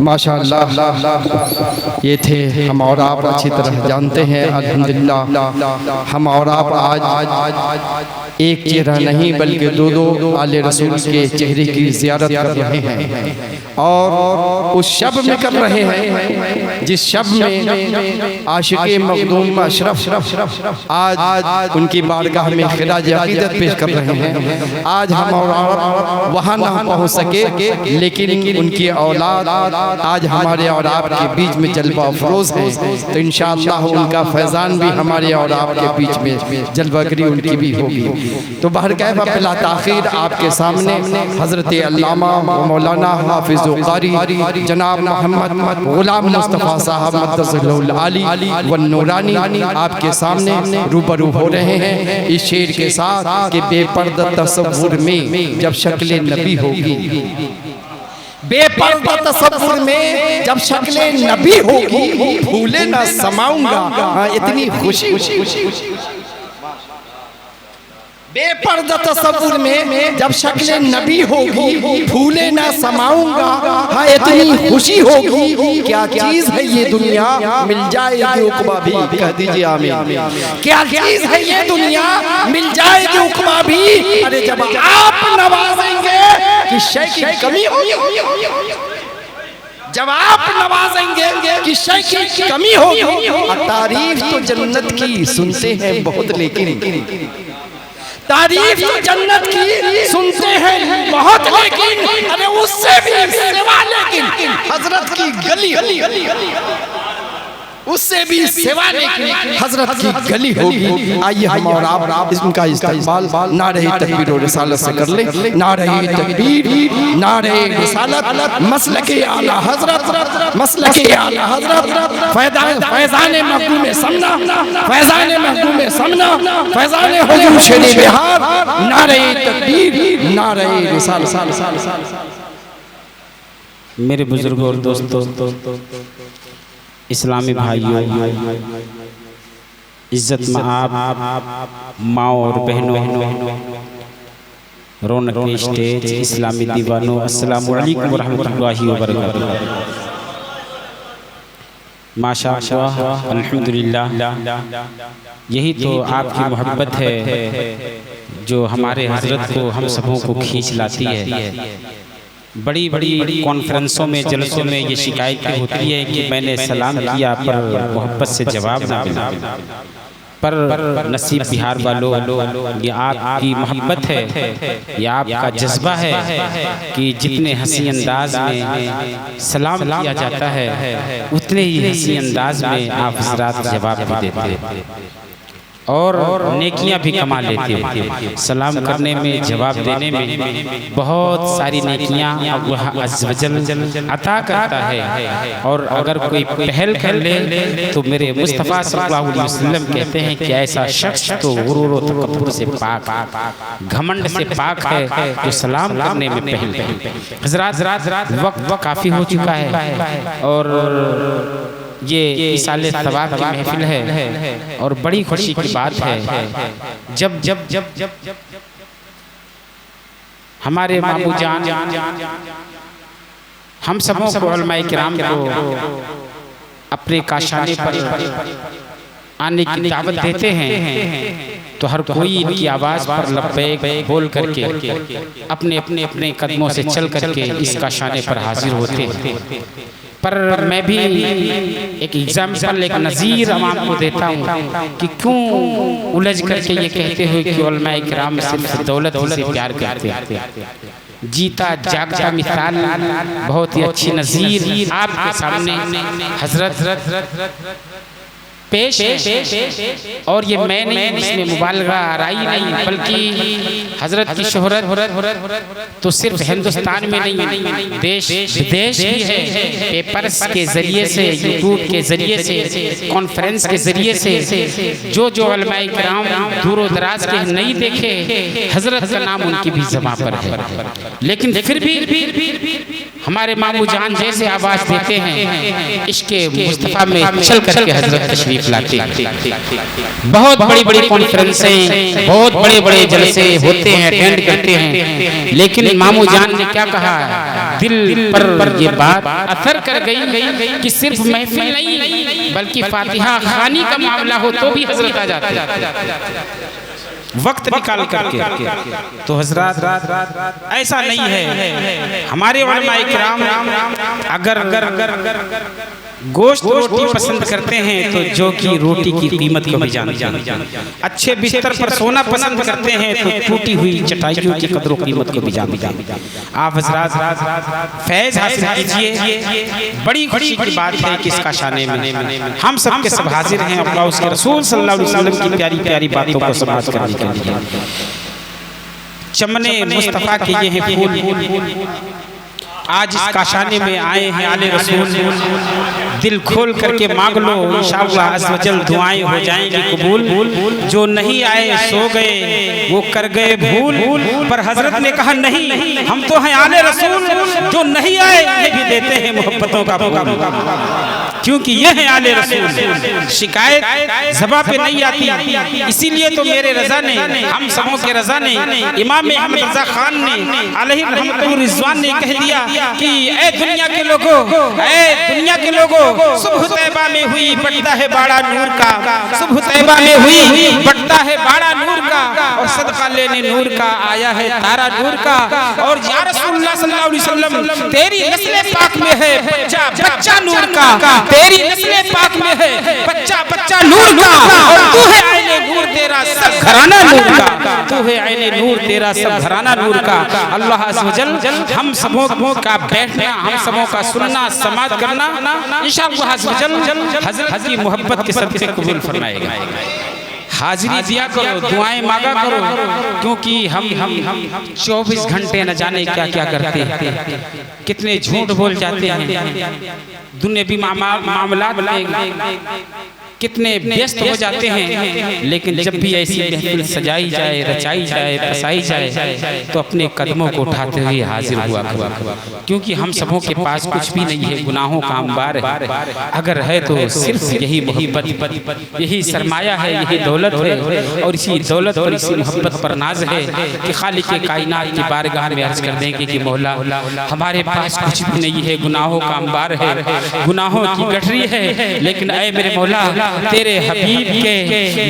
माशाअल्लाह ये थे हम और आप अच्छी तरह जानते हैं। अल्हम्दुलिल्लाह हम और आप आज एक चेहरा नहीं बल्कि दो आले रसूल के चेहरे की ज़ियारत कर रहे हैं और उस शब में कर रहे हैं जिस शब में आशिक़े मखदूम अशरफ आज उनकी बारगाह में खिराज अक़ीदत पेश कर रहे हैं। आज हम और आप वहाँ ना पहुँच सके लेकिन उनकी औलाद आज हमारे और आपके बीच में जलवा अफरोज़ है, तो इंशाअल्लाह उनका फैज़ान भी हमारे और आपके बीच में जलवागरी उनकी भी होगी। तो बहरकैफ बिला ताख़ीर आपके सामने हज़रत अल्लामा मौलाना हाफ़िज़ क़ारी जनाब मोहम्मद ग़ुलाम मुस्तफ़ा साहब मद्दसहुल आली व नूरानी आपके सामने रूबरू हो रहे हैं इस शेर के साथ कि बेपर्दा तसव्वुर में जब शक्ल नबी होगी, बेपर्दा तसव्वुर में जब शक्ल नबी होगी, भूले ना समाऊंगा इतनी खुशी। बेपर्दा तसव्वुर में जब शक्ल नबी होगी, भूले ना समाऊंगा हाँ इतनी खुशी होगी। क्या चीज है ये दुनिया मिल जाएगी उक़बा भी, कह दीजिए आमीन। क्या चीज है ये दुनिया मिल जाएगी उक़बा भी, अरे जब आप नवाजेंगे कि शय की कमी होगी, जब आप नवाजेंगे कि शय की कमी होगी। तारीफ तो जन्नत की सुनते हैं बहुत लेकिन, तारीफ तो जन्नत की सुनते हैं बहुत लेकिन, अरे उससे भी सिवा लेकिन हजरत की गली, उससे भी सिवा लेकिन हजरत की गली होगी। आइए हम और आप इनका इस्तेमाल नारे तकबीर और रिसालत से कर ले। नारे तकबीर, नारे रिसालत, मसलके आला हजरत, मसलके आला हजरत, फैज़ान महबूब समना, फैज़ान महबूब समना, फैज़ान हुजूर शेर बिहार, नारे तकबीर, नारे रिसालत। मेरे बुजुर्गों और दोस्तों, इस्लामी भाइयों, इज्जत में आप माँ और बहनों, रौनक स्टेज, इस्लामी दीवानों, अस्सलामु अलैकुम रहमतुल्लाहि व बरकातुहू। माशाअल्लाह अल्हम्दुलिल्लाह, यही तो आपकी मोहब्बत है जो हमारे हजरत को हम सबों को खींच लाती है। बड़ी बड़ी कॉन्फ्रेंसों में, जलसों में ये शिकायतें होती है कि मैंने सलाम किया पर मोहब्बत से जवाब ना मिला। पर नसीब बिहार वालों, ये आपकी मोहब्बत है, ये आपका जज्बा है कि जितने हंसी अंदाज में सलाम किया जाता है उतने ही हंसी अंदाज में आप हज़रात जवाब भी देते हैं और नेकियां भी कमा लेते हैं। सलाम करने में, जवाब देने में बहुत सारी नेकियां अल्लाह अज़्ज़ व जल अता करता है। और अगर कोई पहल कर ले तो मेरे मुस्तफ़ा सल्लल्लाहु अलैहि वसल्लम कहते हैं कि ऐसा शख्स तो गुरूर और तकब्बुर से पाक, घमंड से पाक है जो सलाम करने में पहल करे। हज़रात वक्त काफ़ी हो चुका है और ये इसाले तवाब की महफिल है और बड़ी खुशी की बात है जब हमारे मामू जान हम सबों को उलमाए किराम को अपने काशाने पर आने की दावत देते हैं तो हर कोई इनकी आवाज़ पर लब्बैक बोल करके अपने कदमों से चल करके इस काशाने पर हाजिर होते हैं। पर मैं भी एक एग्जाम्पल, एक नज़ीर आवाम को देता हूँ कि क्यों उलझ करके ये कहते हुए कि उलमाए किराम सिर्फ दौलत से प्यार करते हैं। जीता जागता मिसाल बहुत ही अच्छी नज़ीर आपके सामने हजरत पेश है और ये मैं नहीं, इसमें मुबालगा आराई नहीं बल्कि हजरत की शोहरत तो सिर्फ हिंदुस्तान में नहीं, देश विदेश भी है। पेपर्स के जरिए से, यूट्यूब के जरिए से, कॉन्फ्रेंस के जरिए से जो उलमाए किराम दूर दराज के नहीं देखे, हजरत का नाम उनकी भी ज़बां पर है। लेकिन फिर भी हमारे मामू जान जैसे आवाज़ देते हैं, इश्क़े मुस्तफ़ा में चल करके हजरत तशरीफ लाते हैं। बहुत बड़ी कॉन्फ्रेंसें, बहुत बड़े जलसे होते हैं, अटेंड करते हैं, लेकिन मामू जान ने क्या कहा, दिल पर ये बात असर कर गई कि सिर्फ महफिल नहीं बल्कि फातिहा खानी का मामला हो तो भी हजरत आ जाते वक्त निकाल करके। तो हजरत ऐसा नहीं है, हमारे उलमाए किराम अगर गोश्त रोटी पसंद करते हैं तो जौ की रोटी की कीमत को भी जानते हैं, अच्छे बिस्तर पर सोना पसंद करते हैं तो टूटी हुई चटाइयों की कदर कीमत को भी जानते हैं। आप हजरत फैज हासिल कीजिए, बड़ी खुशी की बात है कि इसका शाने में हम सब के सब हाजिर हैं अल्लाह उसके रसूल सल्लल्लाहु अलैहि वसल्लम की प्यारी प्यारी बातों को समाप्त करने के लिए। चमने मुस्तफ़ा के ये हैं फूल, आज इस काशाने में आए हैं आले रसूल, दिल खोल करके मांग लो इंशाअल्लाह अज़्ज़ वजल दुआएं हो जाएंगी कबूल। जो नहीं आए सो गए वो कर गए भूल, पर हजरत ने कहा नहीं, हम तो हैं आले रसूल, जो नहीं आए ये भी देते हैं मोहब्बतों का फूल, क्योंकि ये है आले रसूल। शिकायत ज़बां पे नहीं आती, इसीलिए तो मेरे रज़ा ने, हम सबों के रज़ा ने, इमाम अहमद रज़ा खान ने अलैहि रहमतुर रिज़वान ने कह दिया कि ए दुनिया के लोगों, ए दुनिया के लोगों, सुबह तैबा में हुई बढ़ता है बाड़ा नूर का, सुबह तैबा में हुई बढ़ता है बाड़ा नूर का, और सदका लेने नूर का आया है तारा नूर का। और या रसूलुल्लाह सल्लल्लाहु अलैहि वसल्लम तेरी नस्ल पाक में है बच्चा बच्चा नूर का, तेरी नस्ल पाक में है बच्चा बच्चा नूर का, और तू है आईने नूर तेरा सब घराना नूर का, तू है आईने नूर तेरा सब घराना नूर का। अल्लाह अज़्ज़ वजल हम सबों का बैठना, हम सबों का सुनना समात करना इंशाअल्लाह अज़्ज़ वजल हज़रत की मोहब्बत के सदक़े कबूल फरमाएगा। हाजिरी दिया करो, दुआएं मांगा करो, क्योंकि हम 24 घंटे न जाने क्या क्या करते हैं, कितने झूठ बोल जाते हैं, दुनियावी मामलात में कितने व्यस्त हो जाते हैं, लेकिन जब भी ऐसी महफिल सजाई जाए, रचाई जाए, बसाई जाए तो अपने कदमों को उठाते हुए हाजिर हुआ, क्योंकि हम सबों के पास कुछ भी नहीं है, गुनाहों का अंबार है, अगर है तो सिर्फ यही मोहब्बत, यही सरमाया है, यही दौलत है, और इसी दौलत और इसी मोहब्बत पर नाज है कि खालिक के कायनात की बारगाह में अर्ज कर देंगे कि मौला हमारे पास कुछ भी नहीं है, गुनाहों का अंबार है, गुनाहों की गठरी है, लेकिन ऐ मेरे मौला तेरे हबीब के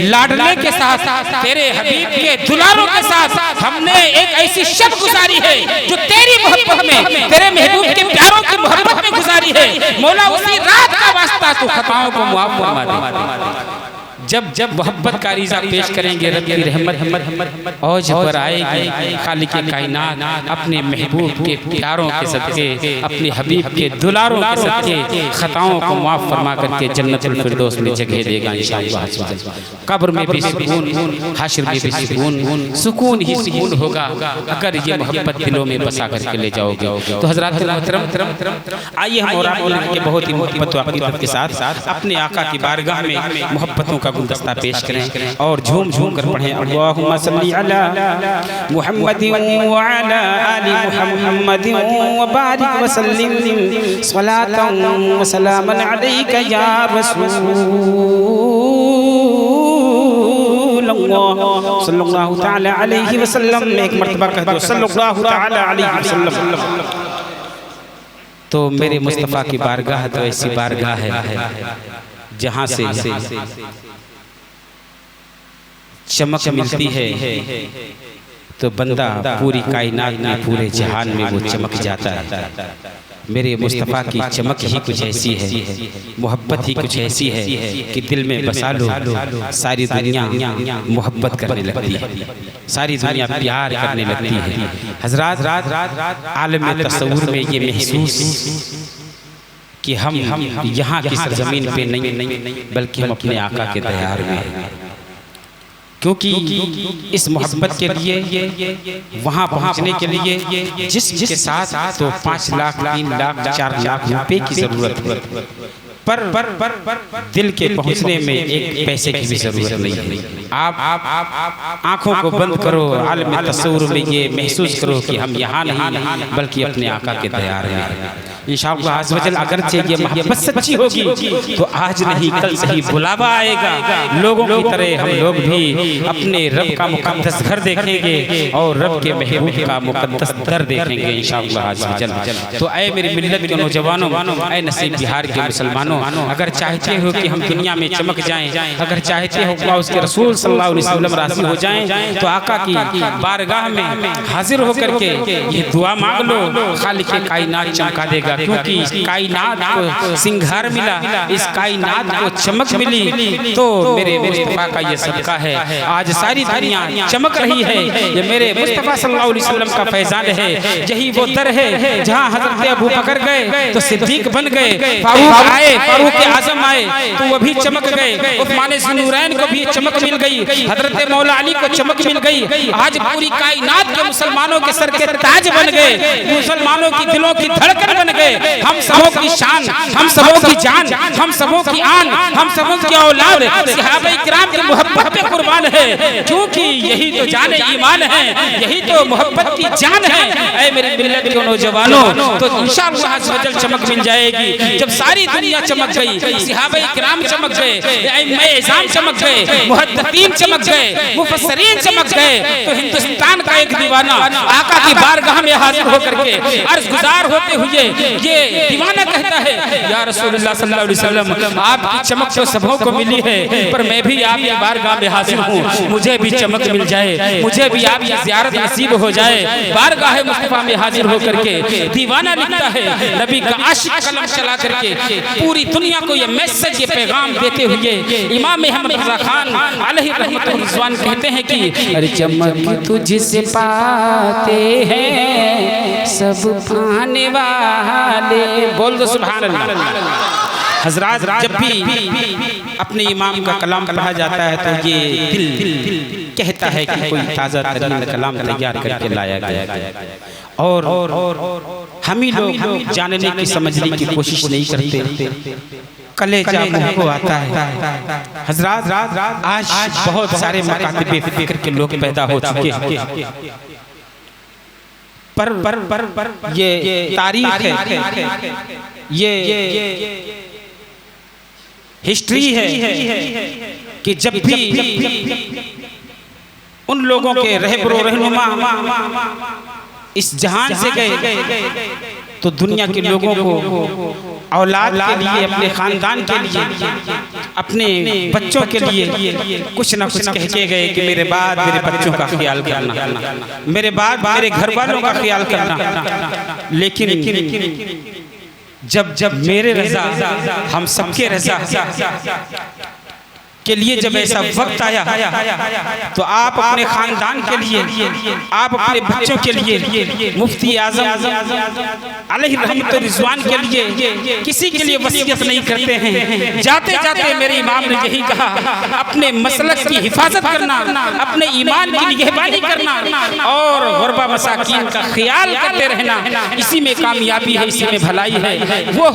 लाडले के साथ, तेरे हबीब के दुलारों के साथ हमने एक ऐसी शब गुजारी है जो तेरी मोहब्बत में, तेरे महबूब के प्यारों की मोहब्बत में गुजारी है। मौला उसी रात का वास्ता तू खताओं को मुआफ फरमा दे। जब मोहब्बत का रिज़ा पेश करेंगे रब की रहमत औज पर आएगी, खालिक के कायनात अपने महबूब के प्यारों के सदके, अपने हबीब के दुलारों के सदके खताओं को माफ़ फरमा करके जन्नतुल फिरदौस में जगह देगा इंशाअल्लाह। कब्र में भी सुकून, हाशिर में भी सुकून, सुकून ही सुकून होगा अगर ये मोहब्बत दिलों में बसा करके ले जाओगे। तो हज़रात मोहतरम आइए हम और आप के बहुत ही मोहब्बत अक़ीदत के साथ अपने आका की बारगाह में मोहब्बतों का गुलदस्ता पेश करें और झूम झूम कर पढ़ें अल्लाहुम्मा सल्ली अला मुहम्मदिन व अला आलि मुहम्मदिन व बारिक व सल्लिम सलातन व सलामन अलैका या रसूल अल्लाह सल्लल्लाहु तआला अलैहि वसल्लम। एक मर्तबा कह दो सल्लल्लाहु तआला अलैहि वसल्लम। तो मेरे मुस्तफ़ा की बारगाह तो ऐसी बारगाह है जहाँ से चमक मिलती है तो बंदा पूरी कायनात में, पूरे जहान में वो चमक जाता है। मेरे मुस्तफ़ा की चमक ही कुछ ऐसी है, मोहब्बत ही कुछ ऐसी है कि दिल में बसा लो सारी दुनिया मोहब्बत करने लगती है, सारी दुनिया प्यार करने लगती है। हज़रात आलम तसव्वुर में ये महसूस कि हम यहाँ की सरजमीन पे नहीं बल्कि हम अपने आका के दयार में हैं, क्योंकि इस मोहब्बत के लिए वहाँ पहुँचने के लिए जिसके साथ तो 5 लाख 3 लाख 4 लाख रुपए की ज़रूरत है, पर दिल के पहुंचने में एक पैसे की भी जरूरत नहीं है। आप आंखों को बंद करो, आलम तस्वुर में ये महसूस करो कि हम यहाँ नहीं बल्कि अपने आका के दयार हैं। इंशाअल्लाह अज़्ज़ वजल अगर ये मोहब्बत सच्ची होगी तो आज नहीं कल सही बुलावा आएगा। लोगों की तरह हम लोग भी अपने रब का मुक़द्दस घर देखेंगे और रब के महबूब का मुक़द्दस दर देखेंगे इंशाअल्लाह अज़्ज़ वजल। तो ऐ मेरी मिल्लत के नौजवानों, ऐ नसीब बिहार के मुसलमानों, अगर चाहते हो कि हम दुनिया में चमक जाएं, अगर चाहते हो कि उसके रसूल सल्लल्लाहु अलैहि वसल्लम राज़ी हो जाएं, तो आका की बारगाह में हाजिर होकर के ये दुआ मांग लो, खालिक कायनात चमका देगा। क्योंकि इस कायनात को सिंगार मिला, इस कायनात को चमक मिली, तो मेरे मुस्तफा का ये सदका है आज सारी दुनिया चमक रही है। ये मेरे मुस्तफा सल्लल्लाहु अलैहि वसल्लम का फैजान है। यही वो दर है जहाँ हजरत अबू बकर गए तो सिद्दीक बन गए, फारूक आए, फारूक आजम आए तो वो भी चमक गए, उस्मान ज़ुन्नूरैन को भी चमक मिल गई, हजरत मौला अली को चमक मिल गई। आज पूरी कायनात के मुसलमानों के सर के ताज बन गए, मुसलमानों की दिलों की धड़कन बन गए। हम सबों की शान, हम सबों की जान, हम सबों की आन, हम सबों की औलाद सहाबा किराम की मोहब्बत पे कुर्बान है। क्योंकि यही तो जान ईमान है, यही तो मोहब्बत की जान है। ऐ मेरी मिल्लत के नौजवानों, तो इंशाअल्लाह अज़्ज़ वजल चमक मिल जाएगी। जब सारी दुनिया चमक गई, सहाबा किराम चमक गए, इमाम चमक गए, मुहद्दिसीन चमक गए, मुफस्सिरीन चमक गए, तो हिंदुस्तान का एक दीवाना आका की बारगाह में हाजिर होकर के अर्ज़ गुजार होते हुए ये दीवाना कहता है, या रसूलुल्लाह सल्लल्लाहु अलैहि वसल्लम, आपकी चमक तो सबों को मिली है, पर मैं भी आपकी बारगाह में हाजिर हूँ, मुझे भी चमक मिल जाए, मुझे भी आपकी ज़ियारत नसीब हो जाए। बारगाह मुस्तफा में हाजिर होकर के दीवाना लिखता है, नबी का आशिक कलम चला करके पूरी दुनिया को ये मैसेज, ये पैगाम देते हुए इमाम अहमद रज़ा खान अलैहि रहमतुर रिज़वान कहते हैं कि अरे चमक तुझसे पाते हैं सब पाने वाले, बोल दो सुभान अल्लाह। हजरात, जब भी अपने इमाम का कलाम पढ़ा जाता है तो ये दिल कहता है कि कोई ताज़ा तरीन कलाम तैयार करके लाया गया। और हम ही लोग जानने की समझने की कोशिश नहीं करते, कलेजा मुँह को आता है। हजरात, आज बहुत सारे मकातिबे फिक्र के लोग पैदा हो चुके हैं, पर ये तारीख है, ये हिस्ट्री है कि जब भी उन लोगों के रहनुमा इस जहान से गए तो दुनिया के लोगों को औलाद के लिए, अपने खानदान के लिए, अपने बच्चों के लिए कुछ ना कुछ कह के गए कि मेरे बाद मेरे बच्चों का ख्याल करना, मेरे बाद मेरे घर वालों का ख्याल करना। लेकिन जब मेरे रज़ा, हम सबके रज़ा के लिए जब ऐसा वक्त आया तो आप अपने खानदान के लिए, आप अपने बच्चों के लिए, मुफ्ती आज़म अलैहि रहमतुर रिज़वान के लिए किसी के लिए वसीयत नहीं करते हैं। जाते जाते मेरे इमाम ने यही कहा, अपने मसलक की हिफाजत करना, अपने ईमान की निगहबानी करना और गुरबा मसाकीन का ख्याल करते रहना, इसी में कामयाबी है, इसी में भलाई है। वो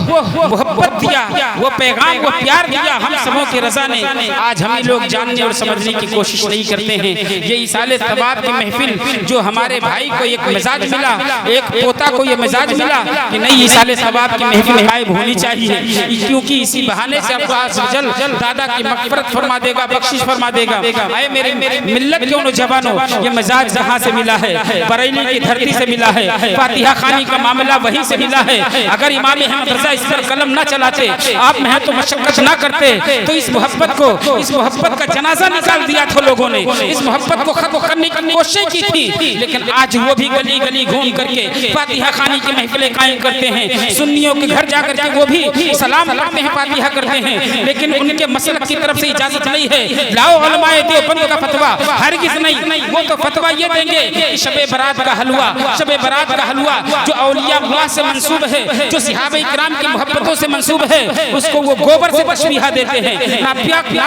मोहब्बत दिया, वो पैगाम, वो प्यार दिया हम सबों के रज़ा ने। आज हम ही लोग जानने और समझने की कोशिश नहीं करते हैं। ये इसाले तवाब की महफिल जो हमारे भाई को एक मिजाज मिला, एक पोता को ये मिजाज मिला कि नहीं, इसाले तवाब की महफिल गायब होनी चाहिए, क्योंकि इसी बहाने से अल्लाह दादा की मग़फ़िरत फरमा देगा, बख्शिश फरमा देगा। आए मेरे मिल्लत के नौजवानों, ये मिजाज कहाँ से मिला है? बरेली की धरती से मिला है। फातिहा खानी का मामला वहीं से मिला है। अगर इमाम अहमद रज़ा इस पर कलम न चलाते, आप मेहनत मशक्क़त न करते, तो इस मोहब्बत का जनाजा निकाल दिया था लोगों ने, इस मोहब्बत को खत्म करने की कोशिश की थी। लेकिन आज वो भी गली गली घूम करके फातिहा खानी की महफिलें कायम करते हैं। सुन्नियों के घर जाकर के वो भी सलाम पढ़ते हैं, फातिहा करते हैं, लेकिन उनके मसलक की तरफ से इजाजत नहीं है। लाओ उलमाए देवबंद का फतवा, हरगिज़ नहीं। वो तो फतवा ये देंगे कि शबे बरात का हलवा, शबे बरात का हलवा जो औलिया अल्लाह से मंसूब है, जो सहाबा किराम की मोहब्बतों से मंसूब है, उसको वो गोबर से तशबीहा देते हैं। ना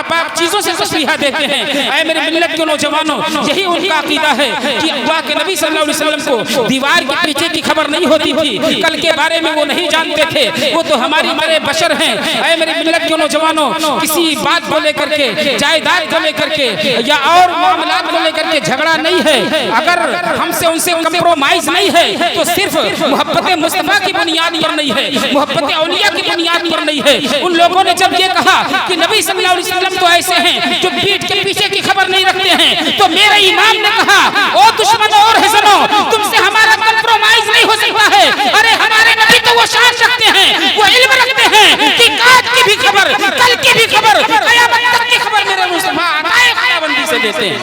नापाक चीजों से तस्बीह देते हैं। ऐ मेरे मिल्लत के नौजवानों, यही उनका अकीदा है कि अल्लाह के नबी सल्लल्लाहु अलैहि वसल्लम को दीवार के पीछे की खबर नहीं होती थी, कल के बारे में वो नहीं जानते थे, वो तो हमारी मरे बशर हैं। ऐ मेरे मिल्लत के नौजवानों, किसी बात को लेकर के, जायदाद को लेकर के या और मामलात को लेकर के झगड़ा नहीं है। अगर हमसे उनसे कंप्रोमाइज नहीं है तो सिर्फ मोहब्बत मुस्तफा की बुनियाद पर नहीं है, मोहब्बत औलिया की बुनियाद पर नहीं है। उन लोगों ने जब ये कहा कि नबी सल्लल्लाहु अलैहि वसल्लम तो ऐसे हैं जो पीठ के पीछे की खबर नहीं रखते हैं, तो मेरे इमाम ने कहा, ओ दुश्मनों और हिजनों, तुमसे हमारा कंप्रोमाइज नहीं हो सकता है। अरे हमारे नबी तो वो शान रखते हैं, वो इल्म रखते हैं कि आज की भी खबर, कल की भी खबर, क़यामत तक की खबर मेरे मुस्तफा आए ख़ुदाबंदी से देते हैं।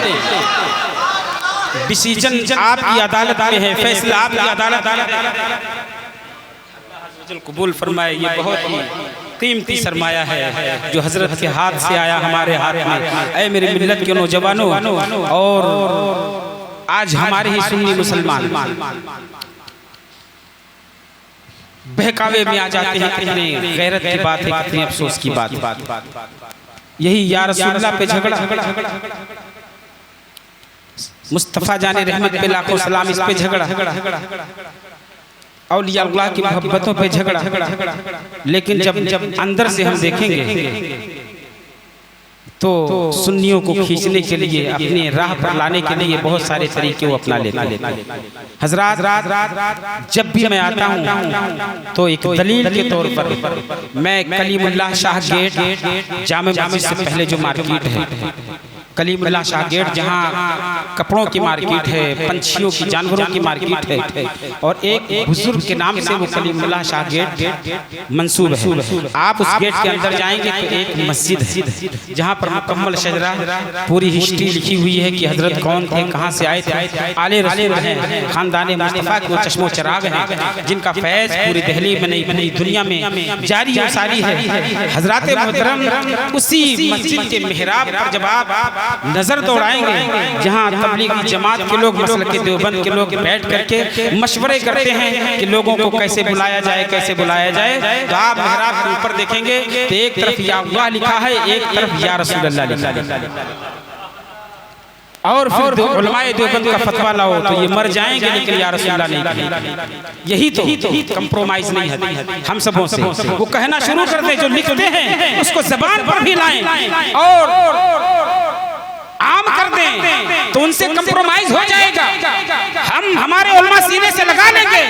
डिसीजन आपकी अदालत में है, फैसला आपकी अदालत कबूल फरमाए। ये बहुत ही कीमती सरमाया है जो हजरत के हाथ से आया हमारे हाथ में। ऐ मेरी मिल्लत के नौजवानों, और आज हमारे ही सुन्नी मुसलमान बहकावे में आ जाते हैं। कितने गैरत की बात है, कितने अफसोस की बात। यही या रसूलुल्लाह पे झगड़ा, मुस्तफ़ा जाने रहमत पे लाखों सलाम इस पे झगड़ा, औलिया अल्लाह की मोहब्बतों पे झगड़ा। लेकिन जब अंदर से हम देखेंगे तो सुन्नियों को खींचने के लिए, अपने राह पर लाने के लिए बहुत सारे तरीके वो अपना लेते हैं। हजरात, जब भी मैं आता हूँ तो एक दलील के तौर पर मैं कलीमुल्लाह शाह गेट जामे मस्जिद से पहले जो मार्केट है, कलीमुल्लाह शाह गेट, जहाँ कपड़ों की मार्केट है, पंछियों की, जानवरों की मार्केट है, और एक बुजुर्ग के नाम से वो कलीमुल्लाह शाह गेट मंसूब है। आप उस गेट के अंदर जाएंगे तो एक मस्जिद है जहाँ पर मुकम्मल शजरा, पूरी हिस्ट्री लिखी हुई है कि हजरत कौन थे, कहाँ से आए थे, आले रसूल हैं, खानदान मुस्तफ़ा के वो चश्मो चराग हैं जिनका फैज़ पूरी दिल्ली में नहीं बनी दुनिया में जारी और सारी है। हजरात मोहतरम, उसी मस्जिद के मेहराब पर जब आप नजर दौड़ाएंगे जहां तबलीगी जमात के लोग, मसलक के देवबंद के लोग बैठ करके मशवरे करते हैं कि लोगों को कैसे बुलाया जाए, कैसे बुलाया जाए, तो आप मेहराब के ऊपर देखेंगे तो एक तरफ या अल्लाह लिखा है, एक तरफ या रसूलुल्लाह लिखा है। और फिर उलमाए देवबंद का फतवा लाओ तो ये मर जाएंगे, लेकिन या रसूलुल्लाह नहीं। यही तो कंप्रोमाइज नहीं है हम सबों से। वो कहना शुरू कर दे, जो लिखते हैं उसको जबान पर भी लाएं और आम कर दें तो उनसे कंप्रोमाइज हो जाएगा। हम हमारे उलमा सीने से लगा लेंगे,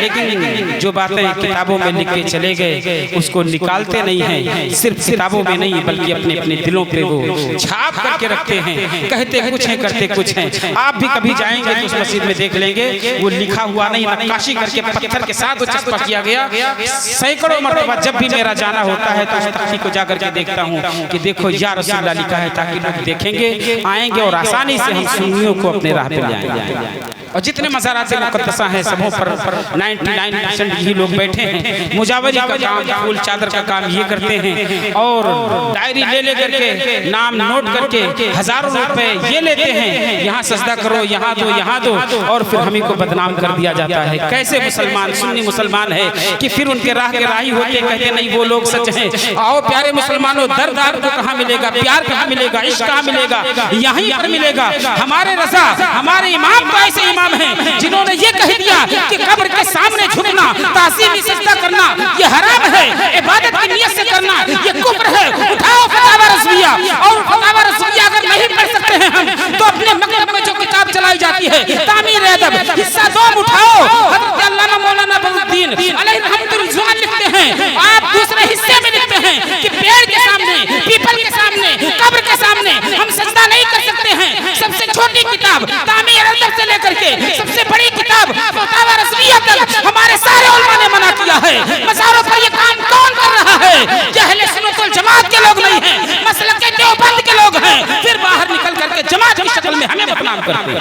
लेकिन जो बातें किताबों में लिख के चले गए उसको निकालते नहीं हैं। सिर्फ किताबों में नहीं बल्कि अपने अपने दिलों पे वो छाप करके रखते हैं। कहते कुछ हैं, करते कुछ हैं। आप भी कभी जाएंगे तो उस मस्जिद में देख लेंगे वो लिखा हुआ नहीं, नक्काशी करके पत्थर के साथ वो चस्पा किया गया। सैकड़ों मरतबा जब भी मेरा जाना होता है तो उस तख्ती को जाकर के देखता हूँ कि देखो या रसूलुल्लाह लिखा है, ताकि लोग देखेंगे, आएंगे और आसानी से हम सुन्नियों को अपने राह पे ले आएंगे। और जितने मज़ारात मुक़द्दसा हैं सबों पर 99% यही लोग बैठे हैं। मुजावरी का काम, फूल चादर का काम ये करते हैं, और डायरी ले करके नाम नोट करके हजारों रुपए ये लेते हैं, यहाँ सजदा करो, यहाँ दो, यहाँ दो, और फिर हम ही को बदनाम कर दिया जाता है। कैसे मुसलमान, सुन्नी मुसलमान है कि फिर उनके राह के राही होते कहते नहीं वो लोग सच हैं। आओ प्यारे मुसलमानों, दर्द आपको कहाँ मिलेगा, प्यार कहाँ मिलेगा, इश्क कहाँ मिलेगा, यहीं पर मिलेगा। हमारे रज़ा, हमारे इमाम तो ऐसे इमाम हैं जिन्होंने ये कह दिया कि कब्र के सामने झुकना, ताज़ीमी सजदा करना ये हराम है, इबादत की नियत से करना ये कुफ्र है। उठाओ फतावा रज़विया, और फतावा रज़विया अगर नहीं पढ़ सकते हैं हम तो अपने मकतब में जो किताब चलाई जाती है तामीर अदब हिस्सा 2 उठाओ। हज़रत अल्लामा मौलाना बदरुद्दीन अलैहि रहमतुल्लाह लिखते हैं, आप दूसरे हिस्से में लिखते हैं कि पेड़ के सामने, पीपल के सामने, कब्र के सामने हम सजदा नहीं कर सकते हैं। सबसे छोटी किताब तामीर अदब से लेकर के सबसे बड़ी किताब फतावा रज़विया तक हमारे सारे उलमा ने मना किया है। मज़ारों पर ये काम कौन कर रहा है? ये अहले सुन्नत वल जमात के लोग नहीं हैं, मसलक के देवबंद के लोग हैं। फिर बाहर निकल करके जमात की शक्ल में हमें बदनाम करते हैं।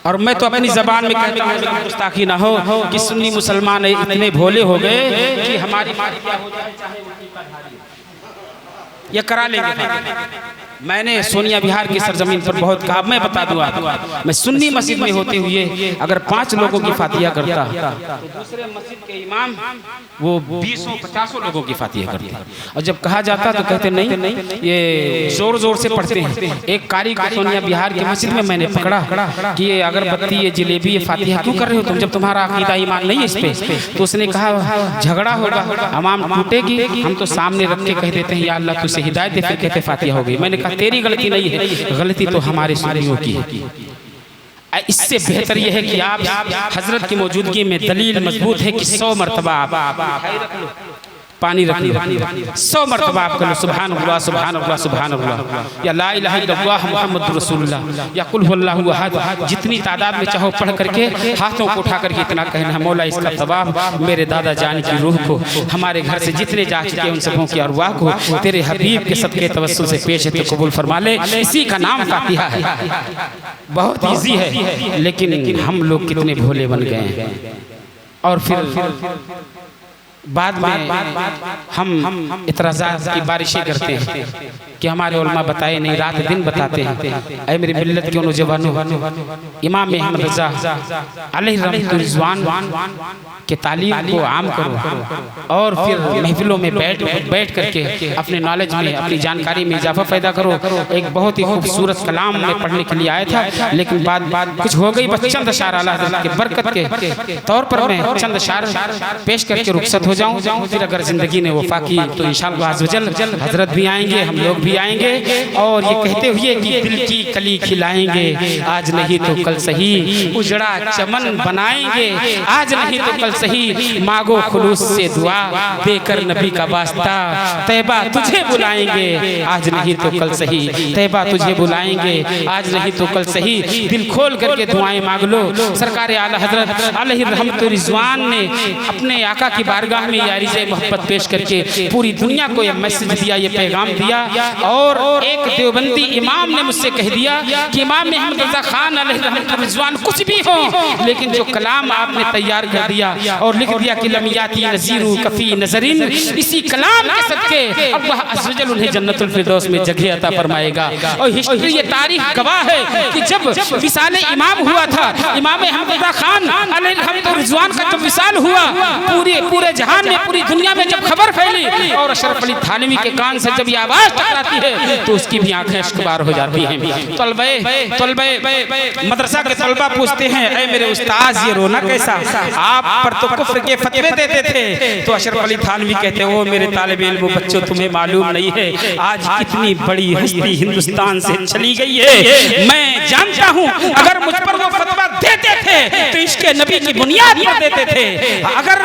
और मैं तो अपनी जबान में कहता हूँ, गुस्ताखी ना हो कि सुन्नी मुसलमान इतने भोले हो गए कि हमारी बात क्या हो जाए चाहे उनकी ये करा लेंगे। मैंने सोनिया विहार की सरजमीन पर बहुत कहा, मैं बता दूं आपको, मैं सुन्नी मस्जिद में होते हुए अगर 5 लोगों की फातिहा करता तो दूसरे मस्जिद के इमाम वो 20-50 लोगों की फातिहा करते। और जब कहा जाता तो कहते नहीं ये जोर जोर से पढ़ते हैं। एक कारी को सोनिया विहार की मस्जिद में मैंने पकड़ा कि ये अगरबत्ती, ये जलेबी, ये फातिहा क्यों कर रहे हो तुम, जब तुम्हारा अकीदा ईमान नहीं है इस पे। तो उसने कहा झगड़ा होगा, अवाम टूटेगी, हम तो सामने रख के कह देते हैं या अल्लाह तुझे हिदायत दे, फिर कहते फातिहा हो गई। मैंने कहा तेरी गलती नहीं है, गलती तो हमारे सुन्नियों की है। इससे बेहतर यह है कि आप हजरत की मौजूदगी में दलील मजबूत है कि 100 मरतबा आप पानी रख लो, 100 मरतबा आप कर लो सुभान अल्लाह सुभान अल्लाह सुभान अल्लाह, या ला इलाहा इल्लल्लाह मुहम्मदुर रसूलुल्लाह, या कुल हुवल्लाहु अहद, जितनी तादाद में चाहो पढ़ करके हाथों को उठा करके इतना कहना है मौला इसका तवाब मेरे दादा जान की रूह को, हमारे घर से जितने जा चुके उन सबों की अरवाह को तेरे हबीब के सदके तवस्सुल से पेश है तो कबूल फरमा ले। इसी का नाम फातिहा है। बहुत ईजी है, लेकिन हम लोग कितने भोले बन गए हैं। और फिर बाद में हम इतराज़ात की बारिशें करते हैं कि हमारे उलमा बताए नहीं, रात दिन बताते हैं। ऐ मेरी मिल्लत के नौजवानों, इमाम अहमद रज़ा अलैहि रहमतुर रिज़वान के तालीम को आम करो और फिर महफिलों में बैठ करके अपने नॉलेज में, अपनी जानकारी में इजाफा पैदा करो। एक बहुत ही खूबसूरत कलाम में पढ़ने के लिए आया था, लेकिन बात कुछ हो गई। बस चंद अशार अल्लाह ताला के बरकत के तौर पर मैं चंद अशार पेश करके रुखसत हो जाऊं। फिर अगर जिंदगी ने वफा की तो इंशाअल्लाह अज़्ज़वजल हजरत भी आएंगे, हम लोग भी आएंगे और ये कहते हुए कि दिल की कली खिलाएंगे, आज नहीं तो कल सही उजड़ा चमन बनाएंगे, आज नहीं तो कल सही मांगो खुलूस से दुआ देकर नबी का वास्ता, तैबा तुझे बुलाएंगे, आज नहीं तो कल सही तैबा तुझे बुलाएंगे, आज नहीं तो कल सही दिल खोल करके दुआएं मांग लो। सरकार आला हजरत अलैहि रहमतुर रिज़वान ने अपने आका की बारगाह में यारिज़े मोहब्बत पेश करके पूरी दुनिया को ये मैसेज दिया, ये पैगाम दिया। और एक देवबंदी इमाम ने मुझसे कह दिया कि इमाम अहमद रज़ा खान अलैहि रहमतुर रिज़वान कुछ भी हो, लेकिन जो कलाम आपने तैयार कर दिया और लिख दिया कि लम याती नज़ीरु कफ़ी नज़रिन, इसी कलाम के सदके अल्लाह अज़्ज़वजल उन्हें जन्नतुल फिरदौस में जगह अता फरमाएगा। और हिस्ट्री ये तारीख गवाह है कि जब विसाल इमाम हुआ था, इमाम अहमद रज़ा खान अलैहि रहमतुर रिज़वान का जब विसाल हुआ, पूरे जहान में, पूरी दुनिया में जब खबर फैली और अशरफ अली थानवी के कान से जब ये आवाज टकराती है तो उसकी भी आंखें अश्कबार हो जाती हैं। तलबे मदरसा के तलबा पूछते हैं, ऐ मेरे उस्ताद ये रोना कैसा, आप पर तो कुफ्र के फतवे देते थे। तो अशरफ अली थानवी कहते हैं, ओ मेरे तालिबे इल्म बच्चों तुम्हें मालूम नहीं है आज कितनी बड़ी हस्ती हिंदुस्तान से चली गई है। मैं जानता हूँ अगर मुझ पर वो फतवा देते थे तो इसके नबी की बुनियाद पर देते थे। अगर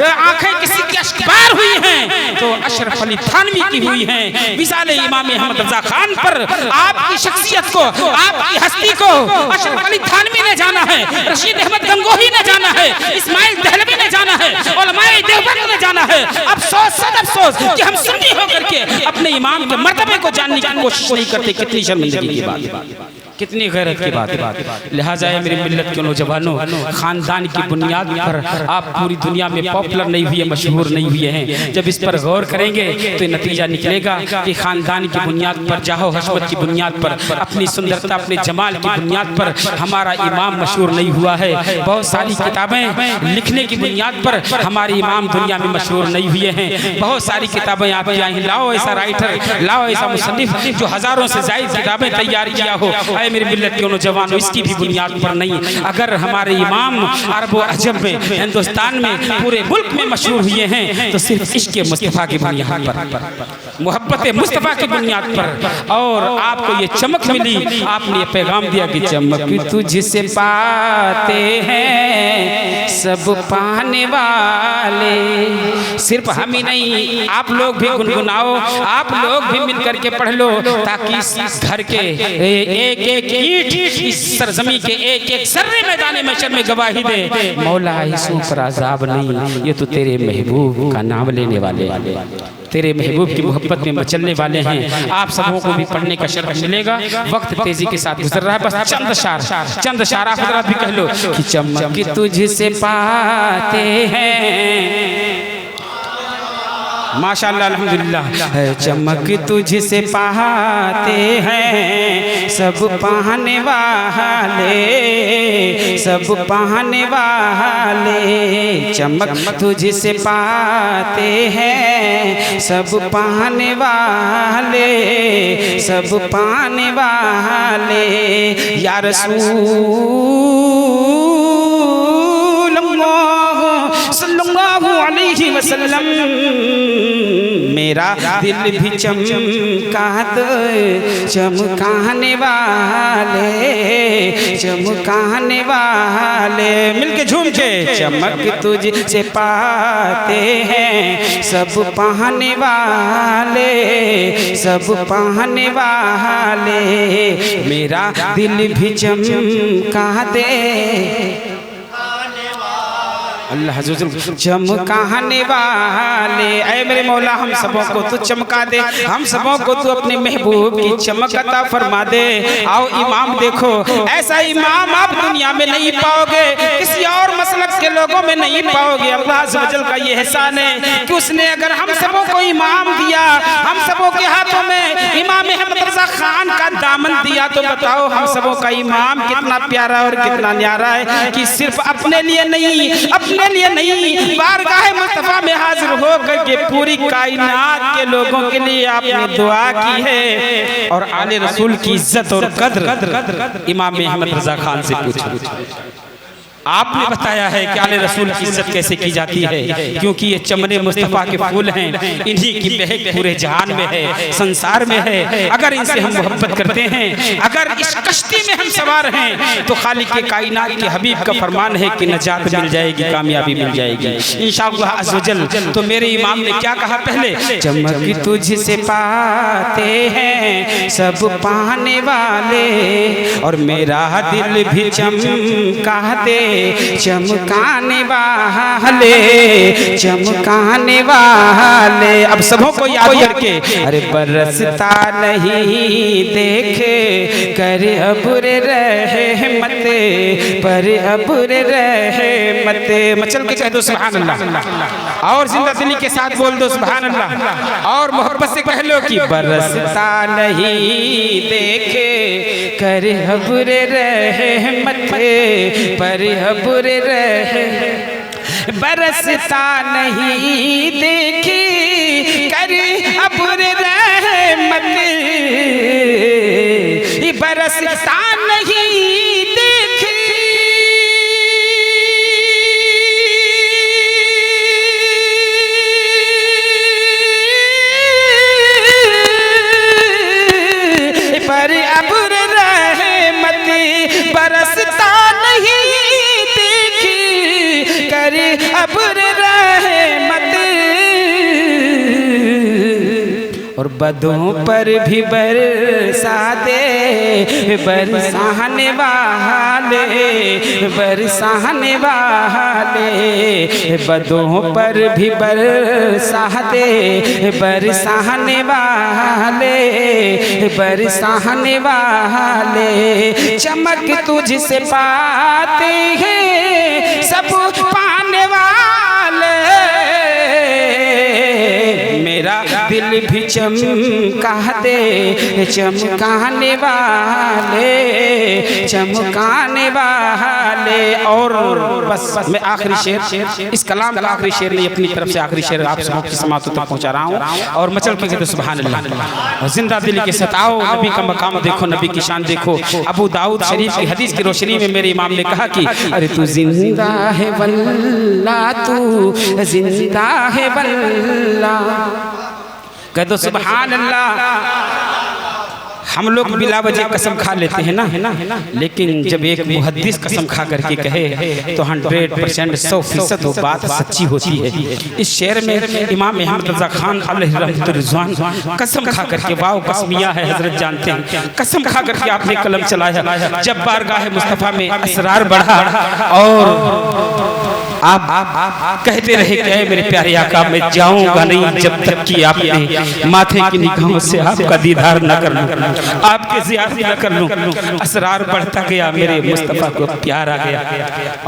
आंखें किसी की अश्कबार हुई हैं तो अशरफ अली थानवी की हुई हैं। विसाल इमाम अहमद रज़ा खान पर आपकी शख्सियत को, आपकी हस्ती को अशरफ अली थानवी ने जाना है, रशीद अहमद गंगोही ने जाना है, इस्माइल दहलवी ने जाना है, उलमाए देवबंद ने जाना है। अफसोस सद अफसोस कि हम सुन्नी होकर के अपने इमाम के मर्तबे को जानने की कोशिश नहीं करते। कितनी शर्मिंदगी की बात, कितनी गैरत की बात है। लिहाजा मेरी मिल्लत के नौजवानों, खानदान की बुनियाद पर आप पूरी दुनिया में पॉपुलर नहीं हुए, मशहूर नहीं हुए हैं। जब इस पर गौर करेंगे तो नतीजा निकलेगा कि खानदान की बुनियाद पर, जाहो हशमत की बुनियाद पर, अपनी सुंदरता, अपने जमाल की बुनियाद पर हमारा इमाम मशहूर नहीं हुआ है। बहुत सारी किताबें लिखने की बुनियाद पर हमारे इमाम दुनिया में मशहूर नहीं हुए हैं। बहुत सारी किताबें आप यहाँ लाओ, ऐसा राइटर लाओ, ऐसा मुसन्निफ जो हजारों से ज़ायद किताबें तैयार किया हो, मेरी मिल्लत के नौजवानों, इसकी भी बुनियाद पर नहीं। अगर हमारे इमाम अरब अजम में, हिंदुस्तान में, पूरे मुल्क में मशहूर हुए हैं तो सिर्फ इश्क़ मुस्तफ़ा की बुनियाद पर, मोहब्बत मुस्तफ़ा की बुनियाद पर। और आपको ये चमक मिली, आपने ये पैगाम दिया कि चमक तुझसे पाते हैं सब पाने वाले। सिर्फ हम ही नहीं, आप लोग भी गुनगुनाओ, आप लोग भी मिल करके पढ़ लो, ताकि इस घर के एक एक ईंट, इस सरजमी के एक एक सर्रे मैदान महशर में गवाही दे, मौला इसों पर अज़ाब नहीं, ये तो तेरे महबूब का नाम लेने वाले, तेरे महबूब की मोहब्बत में मचलने वाले हैं। आप सबों को भी पढ़ने का शरफ मिलेगा। वक्त तेजी के साथ गुजर रहा है, बस चंद शार आप हज़रात भी कह लो कि चमक तुझसे पाते हैं माशाअल्लाह अल्हम्दुलिल्लाह। है चमक तुझसे पाते हैं सब पाने वाले, सब पाने वाले। चमक तुझसे पाते हैं सब पाने वाले, सब पाने वाले। या रसूल अल्लाह सल्लल्लाहु अलैहि वसल्लम, मेरा दिल भी चमका दो चमकाने वाले, चमकाने वाले। मिलके झूम के चमक तुझसे पाते हैं सब पाने वाले, सब पाने वाले। मेरा दिल भी चमका दे अल्लाह चमकाने वाले। ऐ मेरे मौला हम सबों को तू चमका दे, हम सबों को तू अपने महबूब की चमक अता फरमा दे। आओ इमाम देखो, ऐसा इमाम आप दुनिया में नहीं पाओगे, किसी और मसलक के लोगों में नहीं पाओगे। अल्लाह अज़्ज़ व जल का ये एहसान है कि उसने अगर हम सबों को इमाम दिया, हम सबों के हाथों में इमाम अहमद रज़ा खान का दामन दिया, तो बताओ हम सबों का इमाम कितना प्यारा और कितना न्यारा है कि सिर्फ अपने लिए नहीं, अपने लिए नहीं, बारगाह मुस्तफा में हाजिर होकर के पूरी कायनात के लोगों के लिए आपने दुआ की है। और आले रसूल की इज्जत और कद्र इमाम अहमद रज़ा खान से पूछो। आपने बताया है कि आले रसूल की इज्जत कैसे की जाती है, क्योंकि ये चमने मुस्तफ़ा के फूल हैं, इन्हीं की महक पूरे जहान में है, संसार में है। अगर इनसे हम मोहब्बत करते हैं, अगर इस कश्ती में हम सवार हैं, तो खालिक के कायनात के हबीब का फरमान है कि नजात मिल जाएगी, कामयाबी मिल जाएगी इंशाअल्लाह अज़्ज़ व जल। तो मेरे इमाम ने क्या कहा पहले, चमक तुझसे पाते हैं सब पाने वाले, और मेरा दिल भी चमका दे चमकाने वाले, चमकाने वाले। अब सबों को याद करके, अरे बरसता नहीं देखे कर अब्र रहमत, पर अब्र रहमत। मचल के कह दो सुभान अल्लाह, और जिंदा दिली के साथ बोल दो सुभान अल्लाह, और मोहब्बत से कह लो कि बरसता नहीं देखे कर अब्र रहमत, पर अब्र रहे। बरसता नहीं देखी कर अब्र रहमत, बरसता नहीं देखी पर अब्र रहमत, बरसता नहीं देखी कर अब्र रहमत। और बदों पर भी बरसा दे बरसाने वाले, बरसाने वाले। बदों पर भी बरसा दे बरसाने वाले, बरसाने वाले। चमक तुझसे पाते हैं सब पाने वाले, मेरा दिल भी चमका दे चमकाने वाले, चमकाने वाले। और बस मैं आखिरी शेर, इस कलाम का आखिरी शेर नहीं, अपनी तरफ से आखिरी शेर आप सबों की समात तक पहुंचा रहा हूँ। और मचल के कहते सुभान अल्लाह। जिंदा दिल के सताओ, नबी का मकाम देखो, नबी की शान देखो। अबू दाऊद शरीफ की हदीस की रोशनी में मेरे इमाम ने कहा कि अरे तू जिंदा है वल्ला, तू जिंदा है वल्ला। कह दो सुभान अल्लाह। हम लोग बिला वजह कसम खा लेते हैं ना, लेकिन जब एक मुहद्दिस कसम खा करके कहे तो 100% 100% वो बात सच्ची होती है। इस शेर में इमाम अहमद रज़ा खान अलैहि रहमतुर-रिज़वान कसम खा करके, वाओ कसमिया है हजरत जानते हैं, कसम खा करके आपने कलम चलाया। जब बारगाह मुस्तफ़ा में असरार बढ़ा और आप कहते रहे कि मेरे प्यारे आका मैं जाऊंगा नहीं जब तक कि आपने माथे की निगाहों से आपका दीदार न कर लूं, आपके ज़ियारत न कर लूं। असरार बढ़ता गया, मेरे मुस्तफ़ा को प्यार आ गया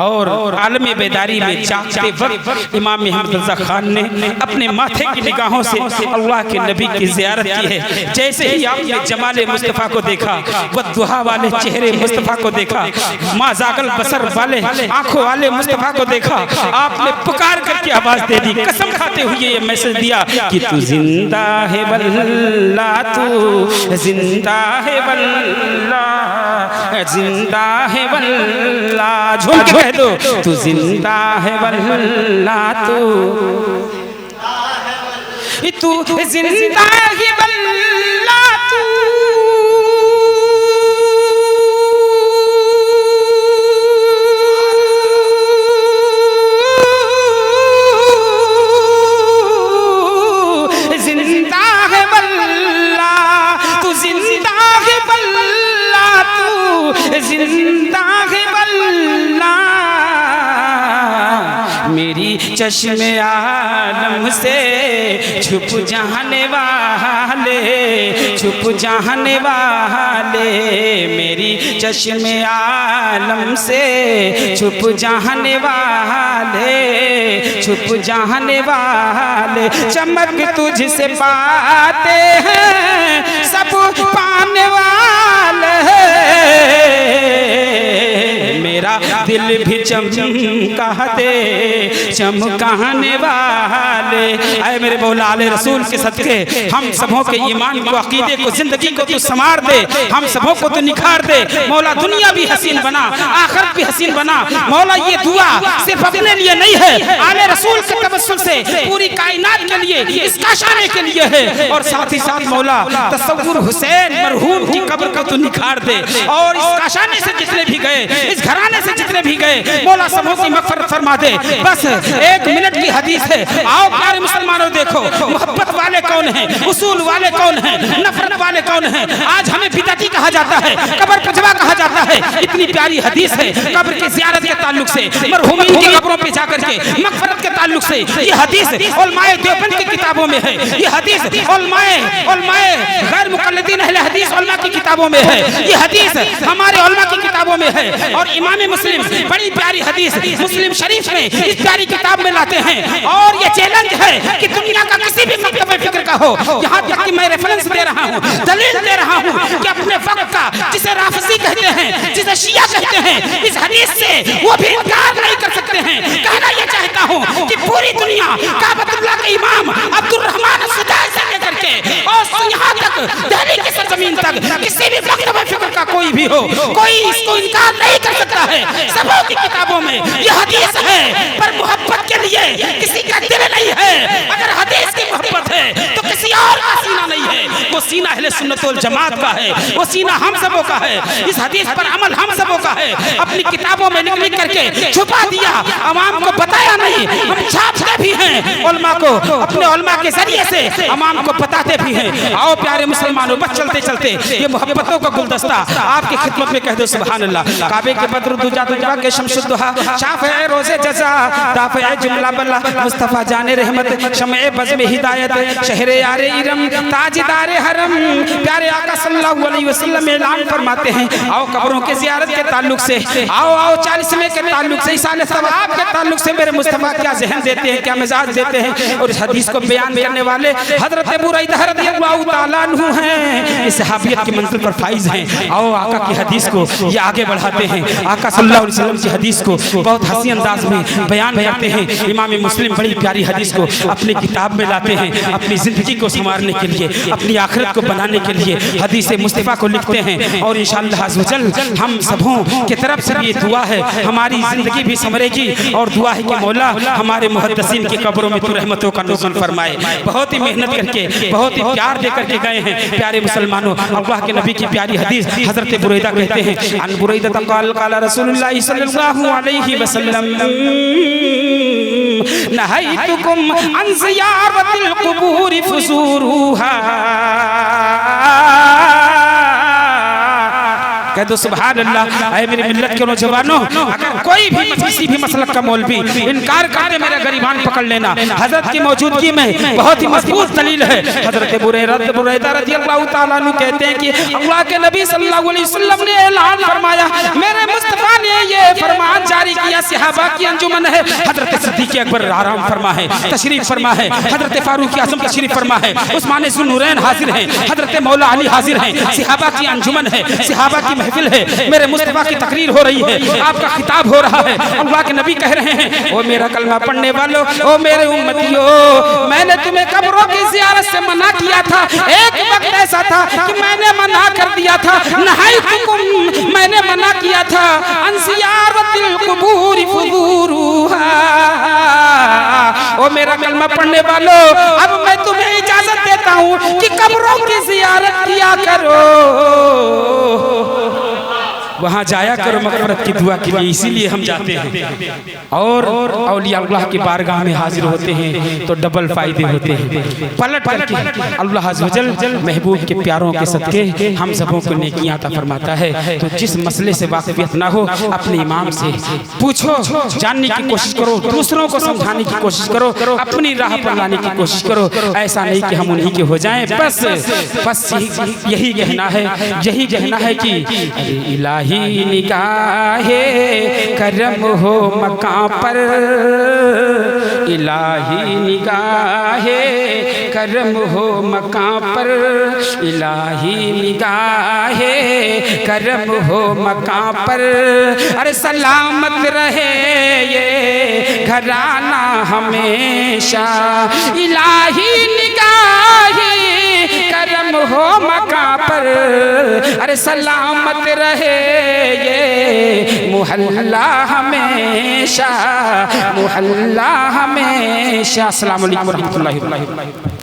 और आलम बेदारी में जागते वक्त इमाम अहमद रज़ा खान ने अपने माथे की निगाहों से अल्लाह के नबी की ज़ियारत की है। जैसे ही आपने जमाल मुस्तफ़ा को देखा, वह दुहा वाले चेहरे मुस्तफ़ा को देखा, माँ जागल बसर वाले आंखों वाले मुस्तफ़ा को देखा, आपने पुकार करके आवाज दे दी, कसम खाते हुए ये मैसेज दिया कि तू जिंदा है वल्ला, तू जिंदा है वल्ला, जिंदा है वल्ला, झूम के कह दो तू जिंदा है वल्ला, तू जिंदा है वल्ला, तू चश्मे आलम से छुप जाने वाले, छुप जाने वाले, मेरी चश्मे आलम से छुप जाने वाले, छुप जाने वाले, चमक तुझसे पाते हैं सब पाने वाले, मेरा दिल भी चमका दे चमकाने वाले। आए मेरे मौला आले रसूल के सदके हम सबों के ईमान को, अकीदे को, जिंदगी को तू संवार दे, हम सबों को तू निखार दे। मौला दुनिया भी हसीन बना, आखिरत भी हसीन बना। मौला ये दुआ सिर्फ अपने लिए नहीं है, आले रसूल के तवस्सुल से पूरी कायनात के लिए, इसका शाने के लिए है। और साथ ही साथ मौला तसव्वुर हुसैन मरहूम की कब्र को तू निखार दे, और इस काशाने से जितने भी गए, इस घराने से जितने भी गए, मौला सबों की मग़फ़िरत फरमा दे। बस एक मिनट की हदीस है, आओ प्यारे मुसलमानों देखो मोहब्बत वाले कौन हैं, उसूल वाले कौन हैं, नफरत वाले कौन हैं। आज हमें बिदअती कहा जाता है, कब्र पजवा कहा जाता है। इतनी प्यारी हदीस है कब्र की ज़ियारत के ताल्लुक से, मरहूमीन की कब्रों पे जाकर के मग़फ़िरत के ताल्लुक से। ये हदीस उलमाए देवबंद की किताबों में है, ये हदीस उलमाए गैर मुक़ल्लिदीन अहले हदीस उलमा की किताबों में है, ये हदीस हमारे उलमा की किताबों में है। और इमाम मुस्लिम बड़ी प्यारी हदीस मुस्लिम शरीफ में इस प्यारी किताब में लाते हैं। और ये चैलेंज है कि दुनिया का किसी भी मकतब फिक्र का हो, यहाँ तक कि मैं रेफरेंस दे रहा हूँ, दलील दे रहा हूँ कि अपने वक्त का, जिसे राफिज़ी कहते हैं, जिसे शिया कहते हैं, इस हदीस से वो भी इनकार नहीं कर सकते हैं। कहना ये चाहता हूँ कि पूरी दुनिया काबतुल्लाह के इमाम अब्दुल रहमान सुदाई से लेकर के और यहाँ तक दिल्ली की सरजमीन तक किसी भी मकतब फिक्र का कोई भी हो, कोई इसको इनकार नहीं कर सकता है। सबों की किताबों में ये हदीस है, पर मोहब्बत के लिए किसी का दिल नहीं है। अगर हदीस की मोहब्बत है तो किसी और का सीना नहीं है, वो सीना अहले सुन्नत वल जमात का है, वो सीना हम सबों का है। इस हदीस पर अमल हम सबों का है। अपनी किताबों में लिख करके छुपा दिया, अवाम को बताया नहीं, हम छापते भी हैं, उलमा को अपने उलमा के जरिए से अवाम को बताते भी हैं। आओ प्यारे मुसलमानों, बस चलते चलते ये मोहब्बतों का गुलदस्ता आपकी खिदमत में कह दो सुभान अल्लाह। काबे के बद्र दुजा दुजा के शमशुद्दुहा, शाफ़े रोज़े जज़ा, दाफ़े जुमला बल्ला, मुस्तफ़ा जाने रहमत, शमए बज़्म हिदायत, शहरे यारे इरम, ताजदारे हरम। प्यारे आका सल्लल्लाहु अलैहि वसल्लम ऐलान फरमाते हैं, आओ कब्रों के ज़ियारत के ताल्लुक से, आओ 40वें के ताल्लुक से, इसाले सवाब के ताल्लुक से मेरे मुस्तफ़ा क्या ज़हन देते हैं, क्या मिजाज देते हैं। और इस हदीस को बयान करने वाले हज़रत अबू हुरैरा रज़ियल्लाहु तआला अन्हु हैं, इस सहाबियत की मंजिल पर फाइज हैं। आओ आका की हदीस को ये आगे बढ़ाते हैं, आका सल्लल्लाहु अलैहि वसल्लम की हदीस को बहुत हंसी अंदाज में बयान करते हैं। इमाम मुस्लिम बड़ी प्यारी हदीस को अपनी किताब में लाते हैं, अपनी ज़िंदगी को संवारने के लिए, अपनी आखिरत को बनाने के लिए हदीस मुस्तफ़ा को लिखते हैं। और इंशाअल्लाह अज़्ज़ वजल हम सबों की तरफ से ये दुआ है, हमारी ज़िंदगी भी संवरेगी। और दुआ है कि मौला हमारे मुहद्दिसीन की कब्रों में तू रहमतों का नुज़ुल फरमाए। बहुत ही मेहनत करके, बहुत ही प्यार दे करके गए हैं प्यारे मुसलमानों। अल्लाह के नबी की प्यारी हदीस हज़रत बुरैदा कहते हैं, अन बुरैदा क़ाल क़ाल रसूलुल्लाह सल्लल्लाहु अलैहि वसल्लम नहैतुकुम अन ज़ियारतिल क़ुबूरि फुज़ूरुहा। कह दो सुभान अल्लाह। ऐ मेरी मिल्लत के नौजवानों, अगर कोई भी किसी भी मसलक का मौलवी इनकार करते मेरा गरीबान पकड़ लेना। हजरत की मौजूदगी में बहुत ही मजबूत दलील है। हजरत बुरैरा रज़ी अल्लाह तआला अन्हु कहते हैं कि अल्लाह के नबी सल्लल्लाहु अलैहि वसल्लम ने ऐलान फरमाया, मेरे मुस्तफा ने ये फरमान जारी किया, सहाबा की अंजुमन है। हजरत सिद्दीक़ अकबर आराम फरमा है, तशरीफ फरमा है। हजरत फारूक आज़म तशरीफ फरमा है। उस्मान ज़ुन्नूरैन हाजिर हैं। हजरत मौला अली हाजिर हैं। सहाबा की अंजुमन है, सहाबा की महफिल है। मेरे मुस्तफा की तकरीर हो रही है, आपका खिताब हो रहा है। अल्लाह के नबी कह रहे हैं, ओ मेरा कलमा पढ़ने वालों, ओ मेरे उम्मतियों, मैंने तुम्हें कब्रों की ज़ियारत से मना किया था। एक वक्त ऐसा था कि मैंने मना कर दिया था, नहायतुकुम, मैंने मना किया था, अन ज़ियारतिल कुबूर फुजूरुहा। ओ मेरा कलमा पढ़ने वालों, अब मैं तुम्हें इजाजत देता हूँ कि कब्रों की ज़ियारत किया करो, वहाँ जाया करो मग़फ़िरत की दुआ के लिए। इसीलिए हम जाते हैं और औलिया अल्लाह की बारगाह में हाजिर होते हैं तो डबल फायदे होते हैं। पलट करके अल्लाह अज़्ज़ व जल महबूब के प्यारों के सदके हम सबों को नेकियां अता फरमाता है। तो जिस मसले से वाक़िफ़ियत ना हो अपने इमाम से पूछो, जानने की कोशिश करो, दूसरों को समझाने की कोशिश करो, अपनी राह पर लाने की कोशिश करो। ऐसा नहीं कि हम उन्हीं के हो जाएं। बस यही कहना है, यही कहना है कि इलाही निगाहे करम हो मकां पर, इलाही निगाहे करम हो मकां पर, इलाही निगाहे करम हो मकां पर। अरे सलामत रहे ये घराना हमेशा, इलाही निगाहे करम हो मकां पर। अरे सलामत रहे ये मुहल्ला हमेशा, मुहल्ला हमेशा। अस्सलाम वालेकुम व रहमतुल्लाहि व बरकातहू।